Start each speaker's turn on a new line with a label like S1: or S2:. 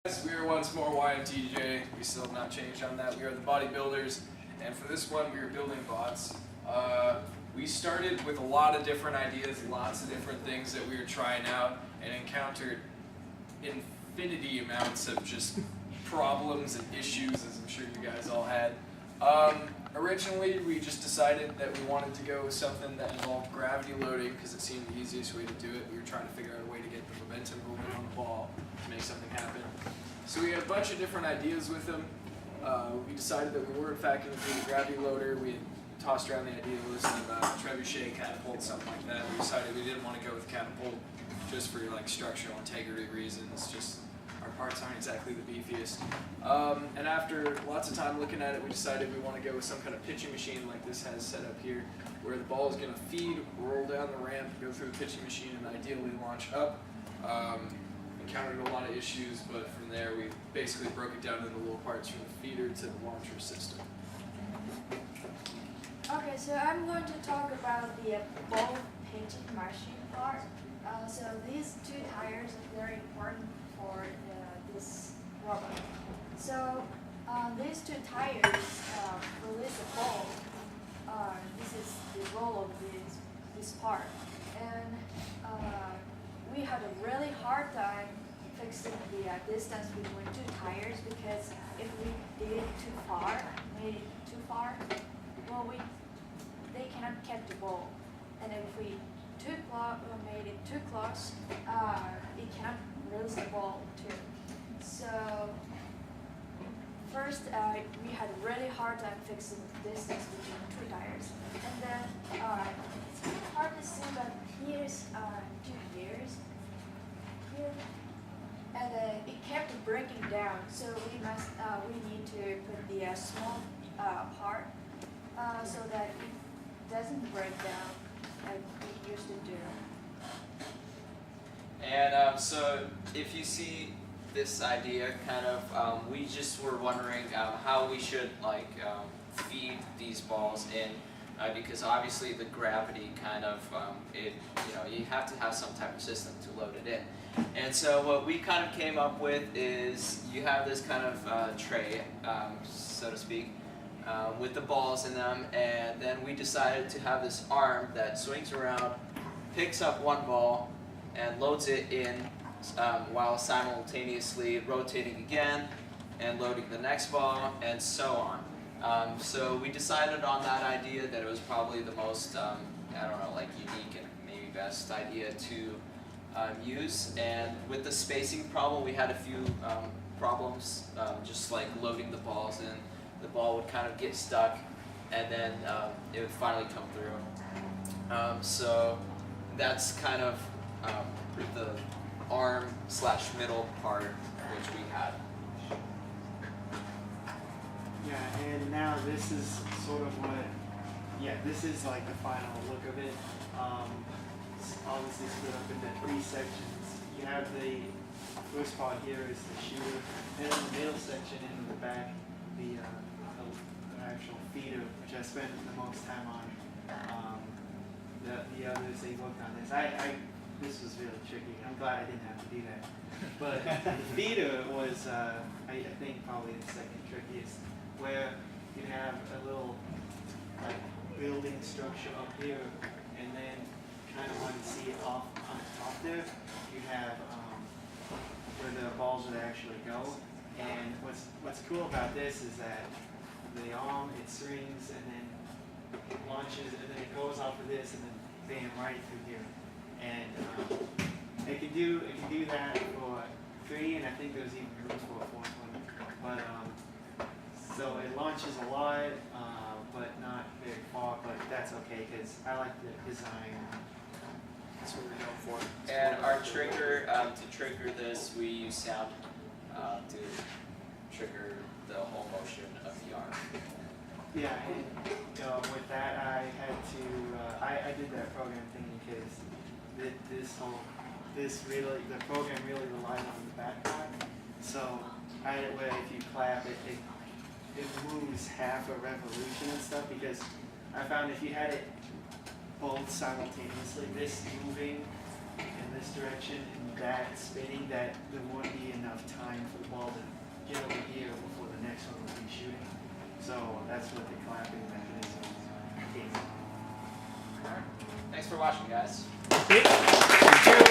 S1: We are once more YMTJ. We still have not changed on that. We are the bodybuilders, and for this one, we are building bots. We started with a lot of different ideas, lots of different things that we were trying out, and encountered infinity amounts of just problems and issues, as I'm sure you guys all had. Originally, we just decided that we wanted to go with something that involved gravity loading because it seemed the easiest way to do it. We were trying to figure out a way to get the momentum moving on the ball to make something happen. So we had a bunch of different ideas with them. We decided that we were in fact going to do the gravity loader. We had tossed around the idea list of trebuchet, catapult, something like that. We decided we didn't want to go with catapult just for like structural integrity reasons. Just our parts aren't exactly the beefiest. And after lots of time looking at it, we decided we want to go with some kind of pitching machine like this has set up here, where the ball is going to feed, roll down the ramp, go through the pitching machine, and ideally launch up. Encountered a lot of issues, but from there we basically broke it down into little parts from the feeder to the launcher system.
S2: Okay, so I'm going to talk about the ball pitching machine part. So these two tires are very important for this robot. So these two tires release the ball. This is the role of this part. And we had a really hard time fixing the distance between two tires because if we did it too far, made it too far, well, they cannot catch the ball. And if we made it too close, it cannot release the ball too. So first, we had a really hard time fixing the distance between two tires. And then it's kind of hard to see, but here's two gears here, and it kept breaking down. So we need to put the small part so that it doesn't break down like it used to do.
S3: And so if you see this idea, kind of, we just were wondering how we should feed these balls in, because obviously the gravity kind of, you have to have some type of system to load it in. And so what we kind of came up with is you have this kind of tray, so to speak, with the balls in them, and then we decided to have this arm that swings around, picks up one ball, and loads it in while simultaneously rotating again and loading the next ball, and so on. So we decided on that idea that it was probably the most, unique and maybe best idea to use. And with the spacing problem, we had a few problems, just like loading the balls in. The ball would kind of get stuck, and then it would finally come through. So that's kind of the arm/middle part which we had.
S4: Yeah, and now this is sort of this is like the final look of it. It's obviously split up into three sections. You have the first part here is the shooter, and then the middle section into the back, the actual feeder, which I spent the most time on. The others, they worked on this. This was really tricky. I'm glad I didn't have to do that. But the feeder was, I think, probably the second trickiest, where you have a little building structure up here, and then kind of want to see it off on the top there. You have where the balls would actually go. And what's cool about this is that the arm, it swings and then it launches, and then it goes off of this, and then bam, right through here. And it can do that for 3, and I think there's even room for a 4th one. But so it launches a lot, but not very far. But that's okay because I like the design.
S1: That's what we're going for.
S3: And our trigger, to trigger this, we use sound to trigger the whole motion of the arm.
S4: Yeah, and with that, I had to, I did that program thing because the program really relied on the back part. So where if you clap, it moves half a revolution and stuff, because I found if you had it both simultaneously, this moving and in this direction and that spinning, that there won't be enough time for the ball to get over here before the next one will be shooting. So that's what the clamping mechanism is.
S3: Thanks for watching, guys.
S5: Thank you.